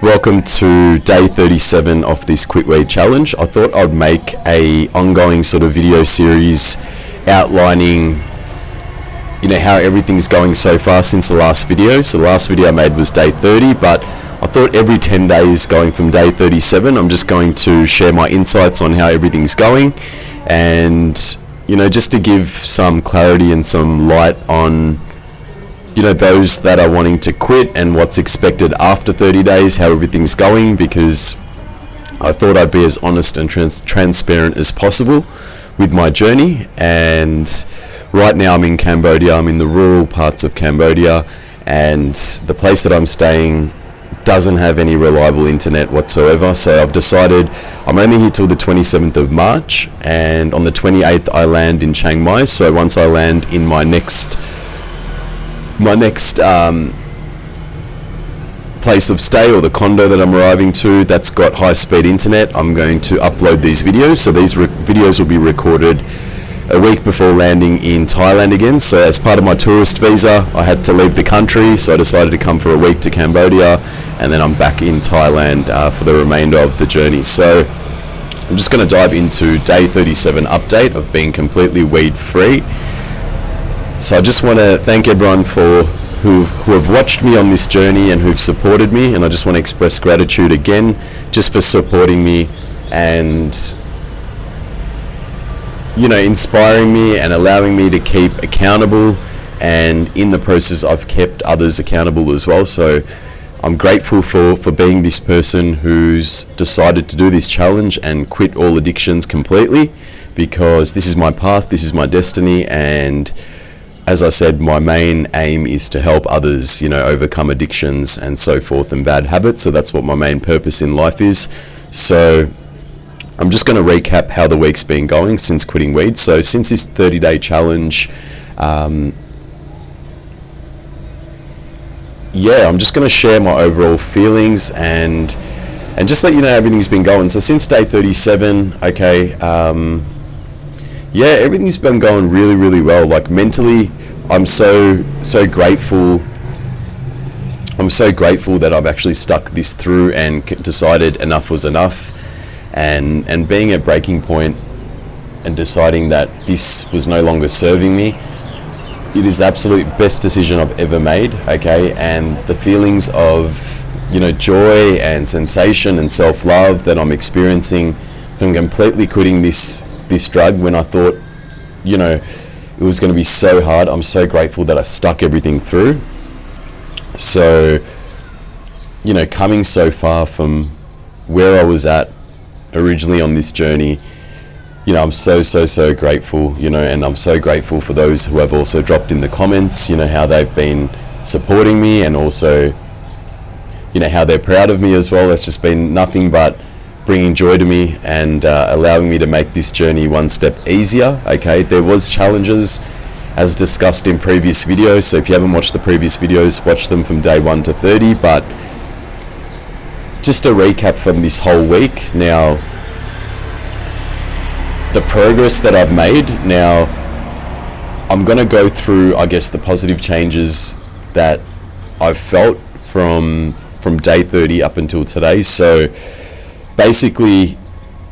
Welcome to day 37 of this quitweed challenge. I thought I'd make a ongoing sort of video series outlining how everything's going so far since the last video. So the last video I made was day 30, but I thought every 10 days going from day 37 I'm just going to share my insights on how everything's going, and just to give some clarity and some light on those that are wanting to quit and what's expected after 30 days, how everything's going, because I thought I'd be as honest and transparent as possible with my journey. And right now I'm in Cambodia. I'm in the rural parts of Cambodia, and the place that I'm staying doesn't have any reliable internet whatsoever. So I've decided I'm only here till the 27th of March, and on the 28th I land in Chiang Mai. So once I land in my next place of stay, or the condo that I'm arriving to, that's got high-speed internet, I'm going to upload these videos. So these videos will be recorded a week before landing in Thailand again. So as part of my tourist visa, I had to leave the country, so I decided to come for a week to Cambodia, and then I'm back in Thailand for the remainder of the journey. So I'm just going to dive into day 37 update of being completely weed-free. So I just want to thank everyone who have watched me on this journey and who've supported me, and I just want to express gratitude again just for supporting me and inspiring me and allowing me to keep accountable, and in the process I've kept others accountable as well. So I'm grateful for being this person who's decided to do this challenge and quit all addictions completely, because this is my path, this is my destiny, and as I said, my main aim is to help others, overcome addictions and so forth and bad habits. So that's what my main purpose in life is. So I'm just going to recap how the week's been going since quitting weed. So since this 30-day challenge, I'm just going to share my overall feelings and just let you know how everything's been going. So since day 37, everything's been going really, really well. Like mentally, I'm so grateful. I'm so grateful that I've actually stuck this through and decided enough was enough, and being at breaking point and deciding that this was no longer serving me. It is the absolute best decision I've ever made. And the feelings of joy and sensation and self-love that I'm experiencing from completely quitting this drug, when I thought it was going to be so hard, I'm so grateful that I stuck everything through. So coming so far from where I was at originally on this journey, I'm so grateful, and I'm so grateful for those who have also dropped in the comments, how they've been supporting me, and also how they're proud of me as well. It's just been nothing but bringing joy to me and allowing me to make this journey one step easier. There was challenges as discussed in previous videos, so if you haven't watched the previous videos, watch them from day 1 to 30. But just a recap from this whole week now, the progress that I've made. Now I'm going to go through, the positive changes that I've felt from day 30 up until today. So basically,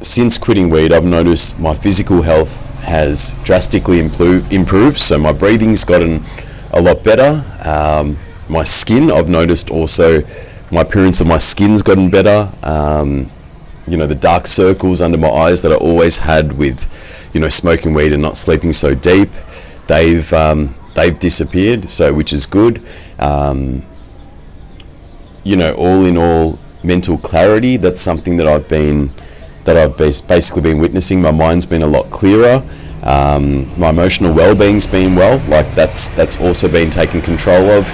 since quitting weed, I've noticed my physical health has drastically improved. So my breathing's gotten a lot better. My skin, I've noticed also, my appearance of my skin's gotten better. The dark circles under my eyes that I always had with, smoking weed and not sleeping so deep, they've disappeared. So which is good. All in all, mental clarity, that's something that I've basically been witnessing. My mind's been a lot clearer. My emotional well-being's been that's also been taken control of.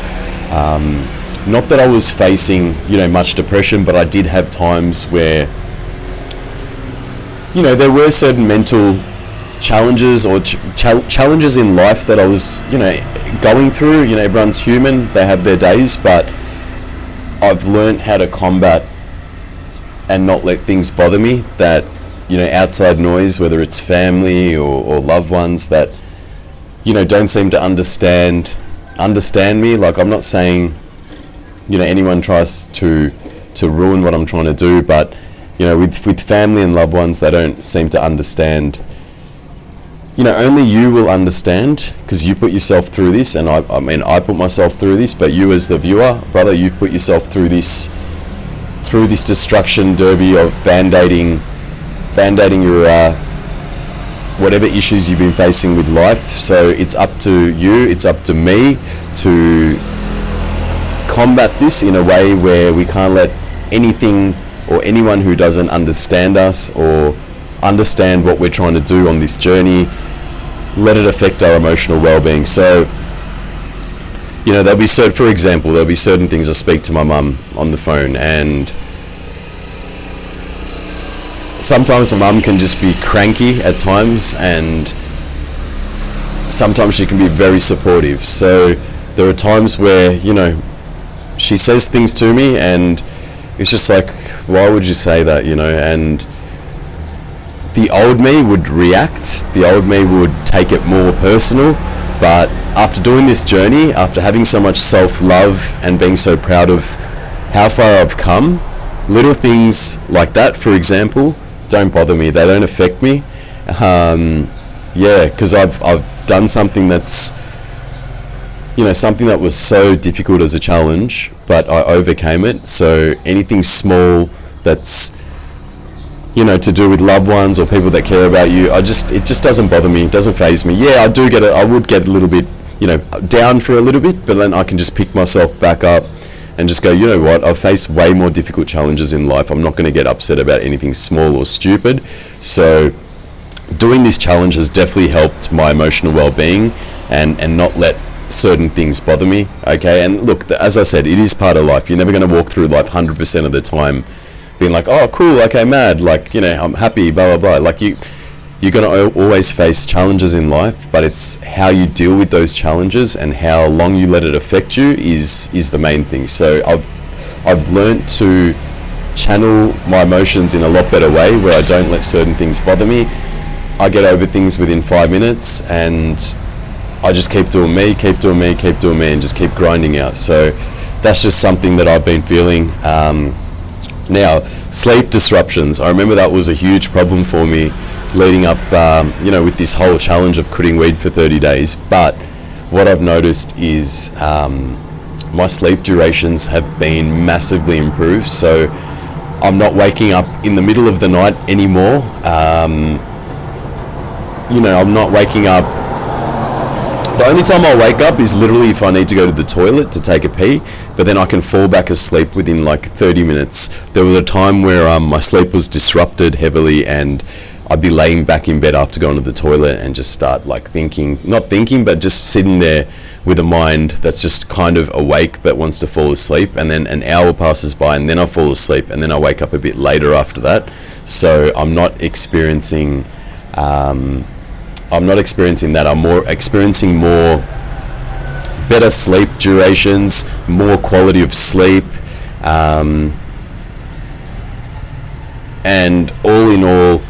Not that I was facing much depression, but I did have times where there were certain mental challenges or challenges in life that I was going through. Everyone's human, they have their days, but I've learned how to combat and not let things bother me, that outside noise, whether it's family or loved ones that don't seem to understand me. Like, I'm not saying anyone tries to to ruin what I'm trying to do. But with family and loved ones, they don't seem to understand. Only you will understand, because you put yourself through this, and I put myself through this, but you as the viewer, brother, you've put yourself through this destruction derby of band-aiding your whatever issues you've been facing with life. So it's up to you, it's up to me to combat this in a way where we can't let anything or anyone who doesn't understand us or understand what we're trying to do on this journey, let it affect our emotional well-being. So there'll be certain things. I speak to my mum on the phone, and sometimes my mum can just be cranky at times, and sometimes she can be very supportive. So there are times where she says things to me, and it's just like, why would you say that? And the old me would react, the old me would take it more personal. But after doing this journey, after having so much self-love and being so proud of how far I've come, little things like that, for example, don't bother me. They don't affect me. Because I've done something that's, something that was so difficult as a challenge, but I overcame it. So anything small that's to do with loved ones or people that care about you, it just doesn't bother me. It doesn't faze me. Yeah, I would get a little bit, down for a little bit, but then I can just pick myself back up and just go, you know what, I've faced way more difficult challenges in life. I'm not going to get upset about anything small or stupid. So doing this challenge has definitely helped my emotional well-being and not let certain things bother me. Okay, and look, as I said, it is part of life. You're never going to walk through life 100% of the time being like, oh cool, okay, mad, like I'm happy, blah blah blah. Like you're going to always face challenges in life, but it's how you deal with those challenges and how long you let it affect you is the main thing. So I've learned to channel my emotions in a lot better way, where I don't let certain things bother me. I get over things within 5 minutes, and I just keep doing me, and just keep grinding out. So that's just something that I've been feeling. Now, sleep disruptions. I remember that was a huge problem for me leading up, with this whole challenge of quitting weed for 30 days. But what I've noticed is my sleep durations have been massively improved. So I'm not waking up in the middle of the night anymore. I'm not waking up. The only time I'll wake up is literally if I need to go to the toilet to take a pee, but then I can fall back asleep within like 30 minutes. There was a time where my sleep was disrupted heavily, and I'd be laying back in bed after going to the toilet and just start like not thinking, but just sitting there with a mind that's just kind of awake but wants to fall asleep. And then an hour passes by, and then I fall asleep, and then I wake up a bit later after that. So I'm not experiencing that. I'm experiencing more better sleep durations, more quality of sleep, and all in all,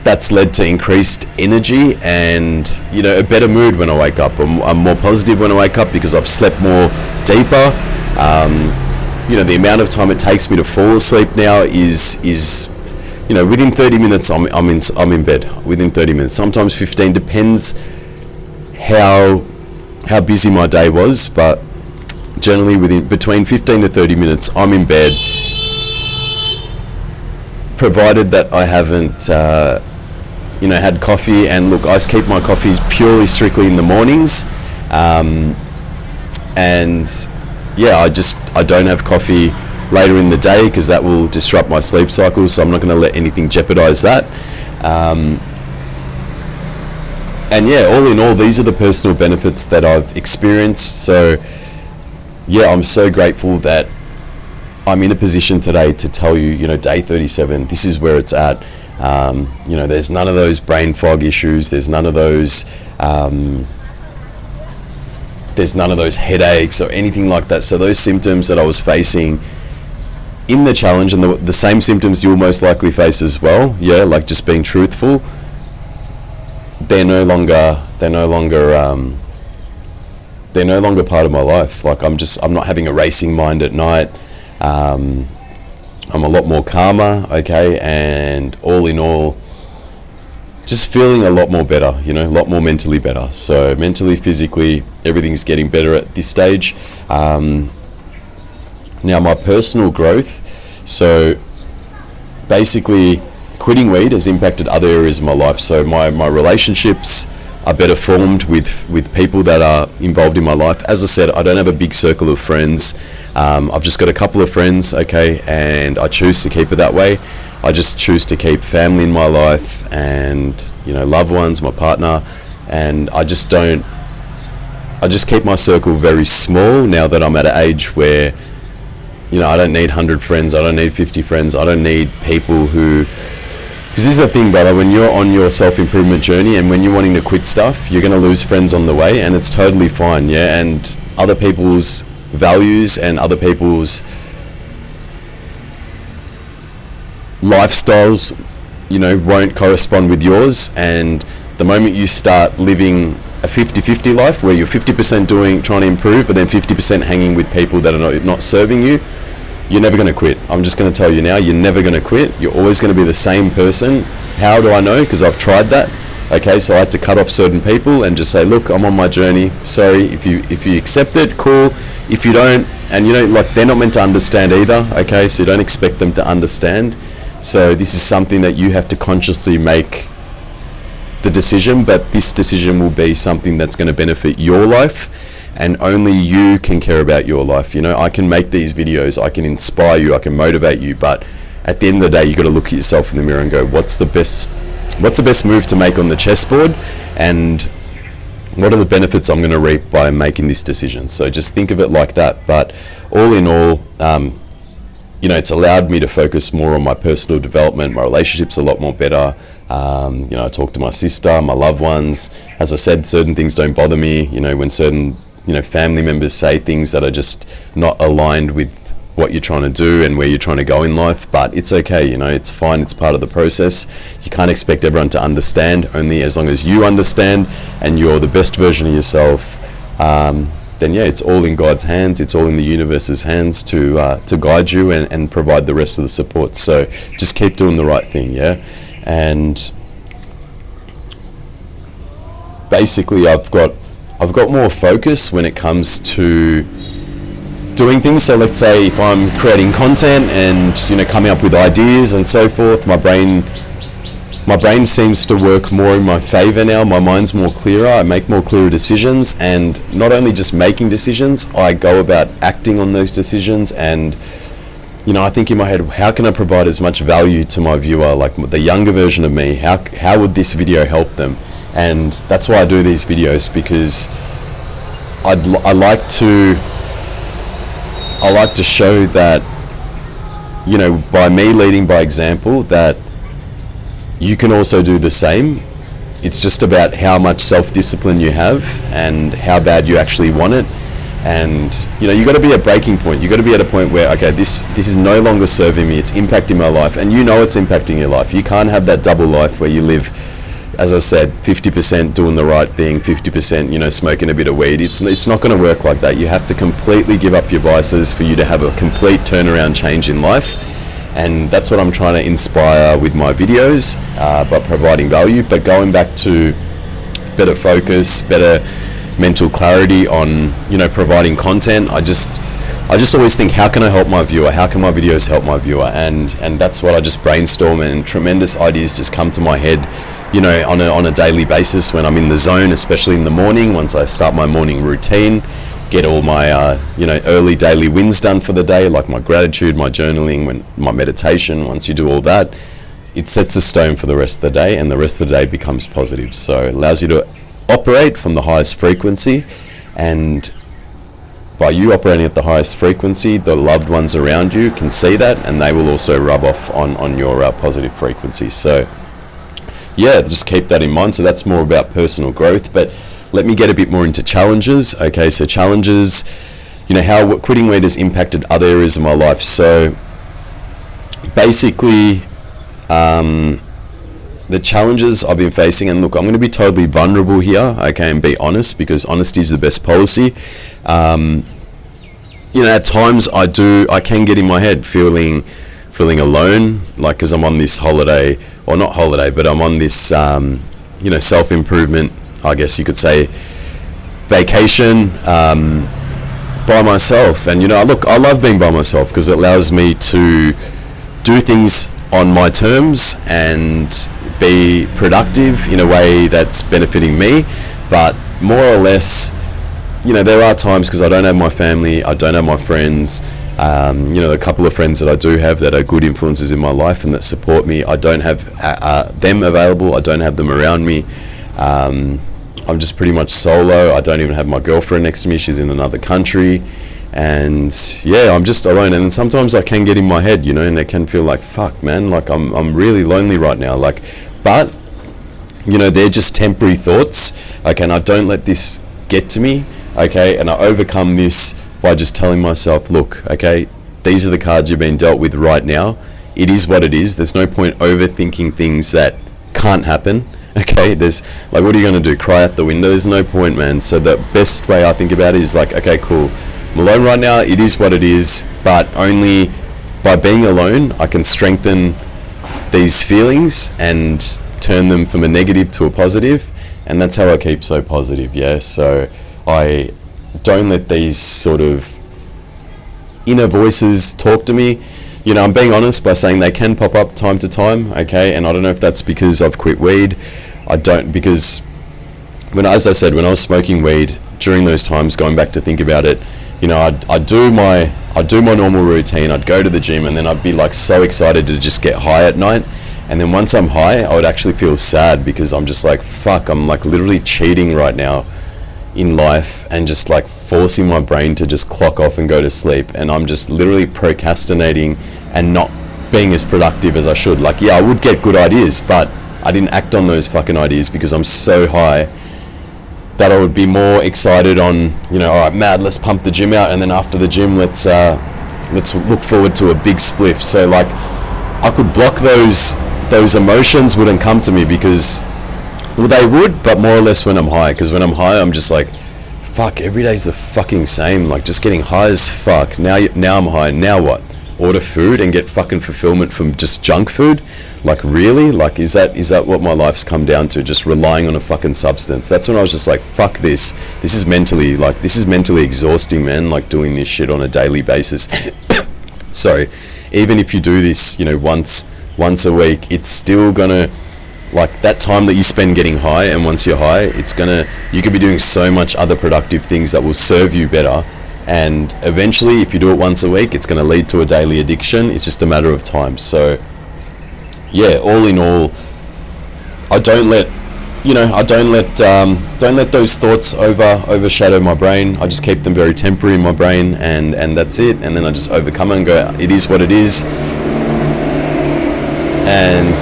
that's led to increased energy and a better mood when I wake up. I'm more positive when I wake up because I've slept more deeper. The amount of time it takes me to fall asleep now is within 30 minutes I'm in bed. Within 30 minutes, sometimes 15, depends how busy my day was, but generally between 15 to 30 minutes I'm in bed, provided that I haven't had coffee. And look, I keep my coffee purely strictly in the mornings, I don't have coffee later in the day because that will disrupt my sleep cycle, so I'm not going to let anything jeopardize that. All in all, these are the personal benefits that I've experienced. So I'm so grateful that I'm in a position today to tell you, day 37, this is where it's at. There's none of those brain fog issues, there's none of those headaches or anything like that. So those symptoms that I was facing in the challenge, and the same symptoms you'll most likely face as well, like just being truthful, they're no longer part of my life. Like I'm not having a racing mind at night. I'm a lot more calmer, okay, and all in all, just feeling a lot more better, you know, a lot more mentally better. So mentally, physically, everything's getting better at this stage. Now my personal growth, so basically quitting weed has impacted other areas of my life. So my relationships are better formed with people that are involved in my life. As I said, I don't have a big circle of friends. I've just got a couple of friends, okay, and I choose to keep it that way. I just choose to keep family in my life and, you know, loved ones, my partner, and I just keep my circle very small now that I'm at an age where, you know, I don't need 100 friends, I don't need 50 friends, I don't need people who, because this is the thing, brother, when you're on your self-improvement journey and when you're wanting to quit stuff, you're going to lose friends on the way, and it's totally fine, yeah, and other people's values and other people's lifestyles, you know, won't correspond with yours, and the moment you start living a 50-50 life where you're 50% trying to improve, but then 50% hanging with people that are not serving you, you're never going to quit. I'm just going to tell you now, you're never going to quit. You're always going to be the same person. How do I know? Because I've tried that. Okay, so I had to cut off certain people and just say, look, I'm on my journey. Sorry, if you accept it, cool. If you don't, and you know, like, they're not meant to understand either. Okay, so you don't expect them to understand. So this is something that you have to consciously make the decision, but this decision will be something that's going to benefit your life, and only you can care about your life. You know, I can make these videos, I can inspire you, I can motivate you, but at the end of the day, you got to look at yourself in the mirror and go, what's the best move to make on the chessboard, and what are the benefits I'm going to reap by making this decision? So just think of it like that. But all in all, you know, it's allowed me to focus more on my personal development. My relationship's a lot more better. You know, I talk to my sister, my loved ones. As I said, certain things don't bother me. You know, when certain, you know, family members say things that are just not aligned with what you're trying to do and where you're trying to go in life, but it's okay, you know, it's fine, it's part of the process. You can't expect everyone to understand, only as long as you understand and you're the best version of yourself, then yeah, it's all in God's hands, it's all in the universe's hands to guide you and provide the rest of the support. So just keep doing the right thing, yeah? And basically I've got more focus when it comes to doing things. So let's say if I'm creating content and, you know, coming up with ideas and so forth, my brain seems to work more in my favor now. My mind's more clearer, I make more clearer decisions, and not only just making decisions, I go about acting on those decisions. And, you know, I think in my head, how can I provide as much value to my viewer, like the younger version of me? How would this video help them? And that's why I do these videos, because I like to show that, you know, by me leading by example, that you can also do the same. It's just about how much self-discipline you have and how bad you actually want it. And, you know, you got to be at a breaking point. You got to be at a point where, okay, this is no longer serving me, it's impacting my life, and you know it's impacting your life. You can't have that double life where you live, as I said, 50% doing the right thing, 50%, you know, smoking a bit of weed. It's not going to work like that. You have to completely give up your vices for you to have a complete turnaround change in life. And that's what I'm trying to inspire with my videos, by providing value, but going back to better focus, better mental clarity on, you know, providing content. I just always think, how can I help my viewer? How can my videos help my viewer? And that's what I just brainstorm, and tremendous ideas just come to my head, you know, on a daily basis when I'm in the zone, especially in the morning, once I start my morning routine, get all my, you know, early daily wins done for the day, like my gratitude, my journaling, my meditation. Once you do all that, it sets a stone for the rest of the day, and the rest of the day becomes positive. So it allows you to operate from the highest frequency, and by you operating at the highest frequency, the loved ones around you can see that, and they will also rub off on your positive frequency. So yeah, just keep that in mind. So that's more about personal growth, but let me get a bit more into challenges. Okay, so challenges, you know, how quitting weed has impacted other areas of my life. So basically, the challenges I've been facing, and look, I'm going to be totally vulnerable here, okay, and be honest, because honesty is the best policy. at times I can get in my head feeling alone, like, because I'm on this holiday, or not holiday, but I'm on this self-improvement, I guess you could say, vacation, by myself. And look, I love being by myself because it allows me to do things on my terms and be productive in a way that's benefiting me. But more or less, there are times, because I don't have my family, I don't have my friends, a couple of friends that I do have that are good influences in my life and that support me, I don't have them available, I don't have them around me. I'm just pretty much solo. I don't even have my girlfriend next to me, she's in another country, and I'm just alone. And then sometimes I can get in my head, and I can feel like, fuck man, like I'm really lonely right now, like, but they're just temporary thoughts, okay, and I don't let this get to me, okay, and I overcome this by just telling myself, look, okay, these are the cards you're being dealt with right now, it is what it is, there's no point overthinking things that can't happen, okay, there's, like, what are you going to do, cry out the window? There's no point, man. So the best way I think about it is like, okay, cool, I'm alone right now, it is what it is, but only by being alone I can strengthen these feelings and turn them from a negative to a positive, and that's how I keep so positive. So I don't let these sort of inner voices talk to me. I'm being honest by saying they can pop up time to time, okay, and I don't know if that's because I've quit weed. Because as I said, when I was smoking weed, during those times, going back to think about it, I'd do my normal routine, I'd go to the gym, and then I'd be like so excited to just get high at night. And then once I'm high, I would actually feel sad because I'm just like, fuck, I'm like literally cheating right now in life and just like forcing my brain to just clock off and go to sleep. And I'm just literally procrastinating and not being as productive as I should. Like, I would get good ideas, but I didn't act on those fucking ideas because I'm so high that I would be more excited on, all right, mad, let's pump the gym out. And then after the gym, let's look forward to a big spliff. So like, I could block those emotions wouldn't come to me because, well, they would, but more or less when I'm high, because when I'm high, I'm just like, fuck, every day's the fucking same, like just getting high as fuck. Now I'm high, now what? Order food and get fucking fulfillment from just junk food? Like, really? Like, is that what my life's come down to? Just relying on a fucking substance? That's when I was just like, fuck this. This is mentally exhausting, man, like doing this shit on a daily basis. So, even if you do this, once a week, it's still gonna, like, that time that you spend getting high, and once you're high, you could be doing so much other productive things that will serve you better, and eventually, if you do it once a week, it's going to lead to a daily addiction. It's just a matter of time. So all in all, I don't let those thoughts overshadow my brain. I just keep them very temporary in my brain, and that's it. And then I just overcome it and go, it is what it is, and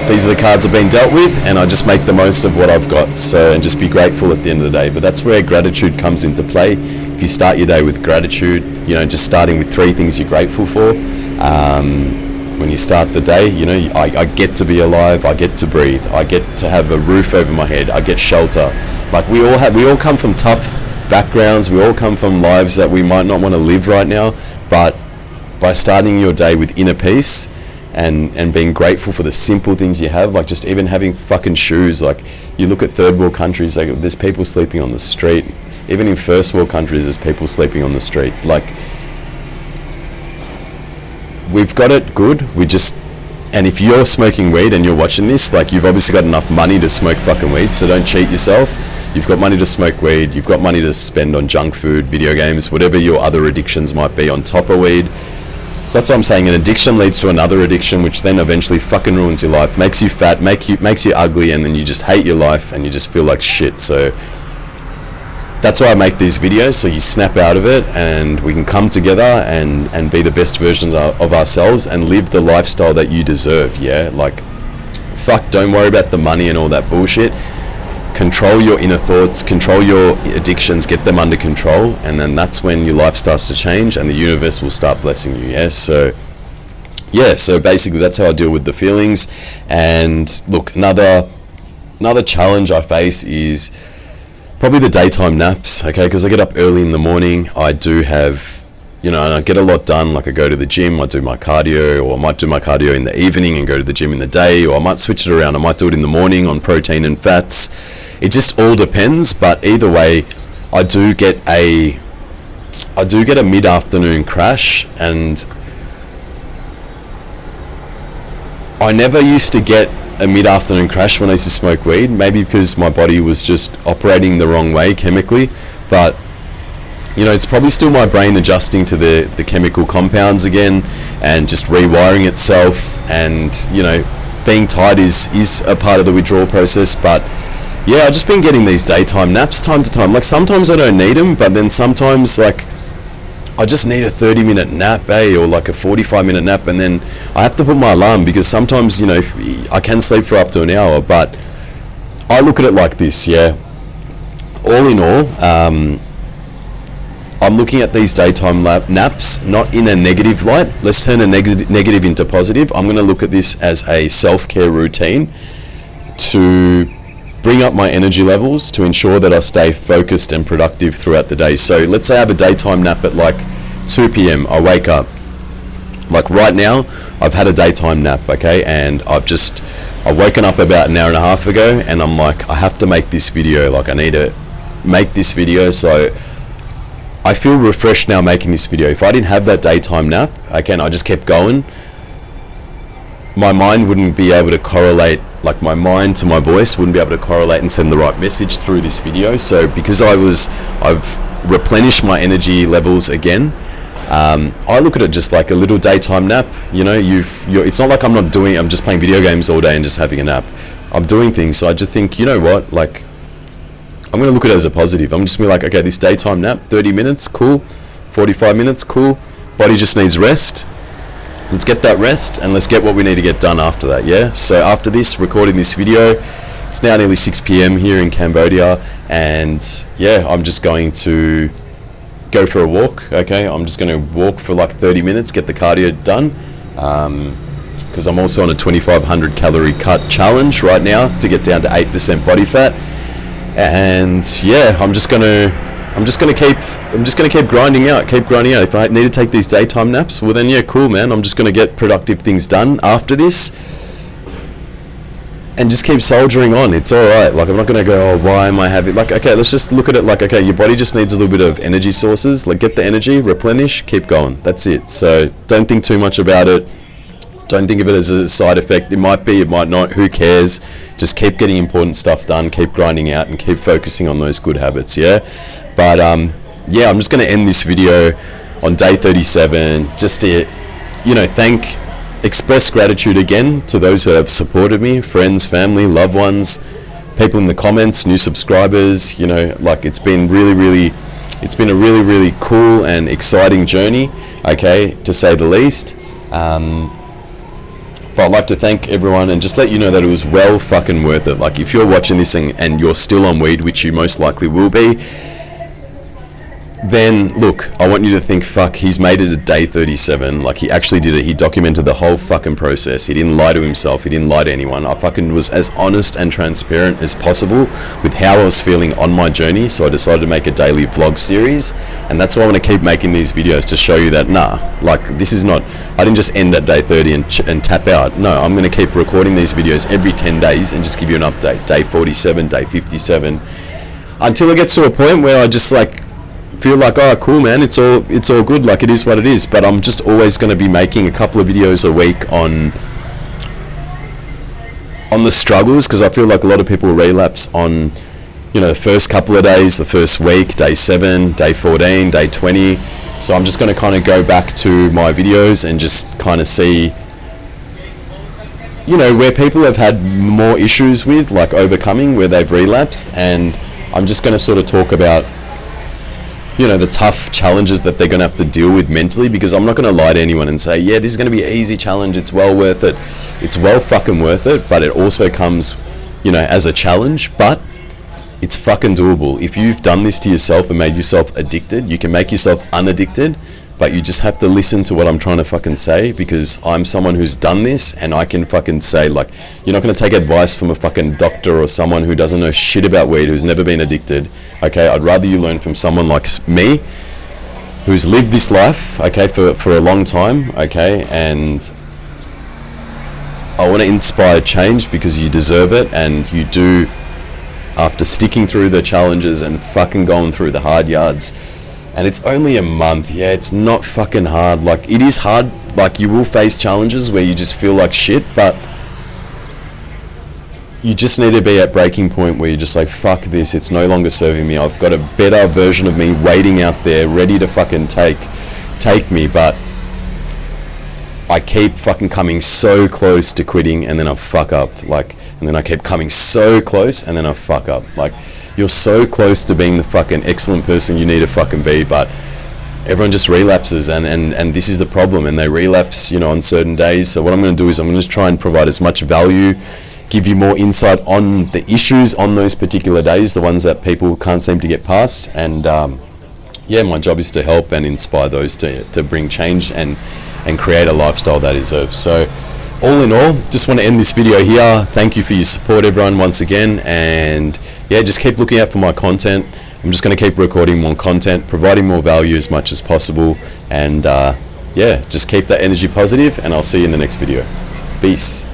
these are the cards I've been dealt with, and I just make the most of what I've got. So, and just be grateful at the end of the day. But that's where gratitude comes into play. If you start your day with gratitude, just starting with 3 things you're grateful for. When you start the day, I get to be alive, I get to breathe, I get to have a roof over my head, I get shelter. Like, we all come from tough backgrounds, we all come from lives that we might not want to live right now, but by starting your day with inner peace, and being grateful for the simple things you have, like just even having fucking shoes. Like, you look at third world countries, like, there's people sleeping on the street. Even in first world countries, there's people sleeping on the street. Like, we've got it good. And if you're smoking weed and you're watching this, like, you've obviously got enough money to smoke fucking weed, so don't cheat yourself. You've got money to smoke weed, you've got money to spend on junk food, video games, whatever your other addictions might be on top of weed. So that's what I'm saying. An addiction leads to another addiction, which then eventually fucking ruins your life, makes you fat, makes you ugly, and then you just hate your life and you just feel like shit. So that's why I make these videos, so you snap out of it and we can come together and be the best versions of ourselves and live the lifestyle that you deserve. Like, fuck, don't worry about the money and all that bullshit. Control your inner thoughts, control your addictions, get them under control, and then that's when your life starts to change and the universe will start blessing you. So basically that's how I deal with the feelings. And look, another challenge I face is probably the daytime naps, okay, because I get up early in the morning. I do have and I get a lot done. Like I go to the gym, I do my cardio, or I might do my cardio in the evening and go to the gym in the day, or I might switch it around. I might do it in the morning on protein and fats. It just all depends, but either way, I do get a mid-afternoon crash, and I never used to get a mid-afternoon crash when I used to smoke weed, maybe because my body was just operating the wrong way chemically, but it's probably still my brain adjusting to the chemical compounds again and just rewiring itself, and being tired is a part of the withdrawal process. But yeah, I've just been getting these daytime naps time to time. Like sometimes I don't need them, but then sometimes like I just need a 30-minute nap, or like a 45-minute nap, and then I have to put my alarm, because sometimes I can sleep for up to an hour. But I look at it like this, all in all, I'm looking at these daytime naps not in a negative light. Let's turn a negative into positive. I'm going to look at this as a self-care routine to bring up my energy levels, to ensure that I stay focused and productive throughout the day. So let's say I have a daytime nap at like 2 p.m. I wake up. Like right now, I've had a daytime nap, okay? And I've woken up about an hour and a half ago, and I'm like, I have to make this video. Like I need to make this video. So I feel refreshed now making this video. If I didn't have that daytime nap, okay, and I just kept going, my mind wouldn't be able to correlate, like my mind to my voice wouldn't be able to correlate and send the right message through this video. So because I've replenished my energy levels again, I look at it just like a little daytime nap. It's not like I'm just playing video games all day and just having a nap. I'm doing things. So I just think, what, like, I'm going to look at it as a positive. I'm just going to be like, okay, this daytime nap, 30 minutes, cool. 45 minutes, cool. Body just needs rest. Let's get that rest, and let's get what we need to get done after that, yeah? So after this, recording this video, it's now nearly 6 p.m. here in Cambodia, and yeah, I'm just going to go for a walk, okay? I'm just going to walk for like 30 minutes, get the cardio done, because I'm also on a 2,500 calorie cut challenge right now to get down to 8% body fat. And yeah, I'm just gonna keep grinding out. If I need to take these daytime naps, well then yeah, cool, man. I'm just gonna get productive things done after this, and just keep soldiering on. It's all right. Like I'm not gonna go, oh, why am I having? Like, okay, let's just look at it like, okay, your body just needs a little bit of energy sources. Like, get the energy, replenish, keep going. That's it. So don't think too much about it. Don't think of it as a side effect. It might be, it might not. Who cares? Just keep getting important stuff done, keep grinding out, and keep focusing on those good habits, yeah? But yeah, I'm just going to end this video on day 37 just to, express gratitude again to those who have supported me, friends, family, loved ones, people in the comments, new subscribers. Like it's been a really, really cool and exciting journey, okay, to say the least. But I'd like to thank everyone and just let you know that it was well fucking worth it. Like if you're watching this and you're still on weed, which you most likely will be, then look, I want you to think, fuck, he's made it to day 37. Like he actually did it. He documented the whole fucking process. He didn't lie to himself. He didn't lie to anyone. I fucking was as honest and transparent as possible with how I was feeling on my journey. So I decided to make a daily vlog series, and that's why I want to keep making these videos, to show you that this is not, I didn't just end at day 30 and tap out. No, I'm going to keep recording these videos every 10 days and just give you an update. Day 47, day 57, until it gets to a point where I just like feel like, oh cool, man, it's all good, like it is what it is. But I'm just always going to be making a couple of videos a week on the struggles, because I feel like a lot of people relapse on the first couple of days, the first week, day 7, day 14, day 20. So I'm just going to kind of go back to my videos and just kind of see where people have had more issues with, like overcoming, where they've relapsed. And I'm just going to sort of talk about the tough challenges that they're going to have to deal with mentally, because I'm not going to lie to anyone and say, yeah, this is going to be an easy challenge, it's well worth it. It's well fucking worth it, but it also comes, as a challenge, but it's fucking doable. If you've done this to yourself and made yourself addicted, you can make yourself unaddicted, but you just have to listen to what I'm trying to fucking say, because I'm someone who's done this, and I can fucking say, like, you're not going to take advice from a fucking doctor or someone who doesn't know shit about weed, who's never been addicted, okay? I'd rather you learn from someone like me, who's lived this life, okay, for a long time, okay, and I want to inspire change because you deserve it, and you do, after sticking through the challenges and fucking going through the hard yards. And it's only a month. Yeah, it's not fucking hard. Like, it is hard. Like, you will face challenges where you just feel like shit, but you just need to be at breaking point where you're just like, fuck this, it's no longer serving me. I've got a better version of me waiting out there, ready to fucking take me, but I keep fucking coming so close to quitting, and then I fuck up. Like, and then I keep coming so close, and then I fuck up. Like, you're so close to being the fucking excellent person you need to fucking be, but everyone just relapses, and this is the problem, and they relapse, you know, on certain days. So what I'm going to do is I'm going to try and provide as much value, give you more insight on the issues on those particular days, the ones that people can't seem to get past, and yeah, my job is to help and inspire those to bring change and create a lifestyle they deserve. So all in all, just want to end this video here. Thank you for your support, everyone, once again, and yeah, just keep looking out for my content. I'm just going to keep recording more content, providing more value as much as possible, and yeah, just keep that energy positive, and I'll see you in the next video. Peace.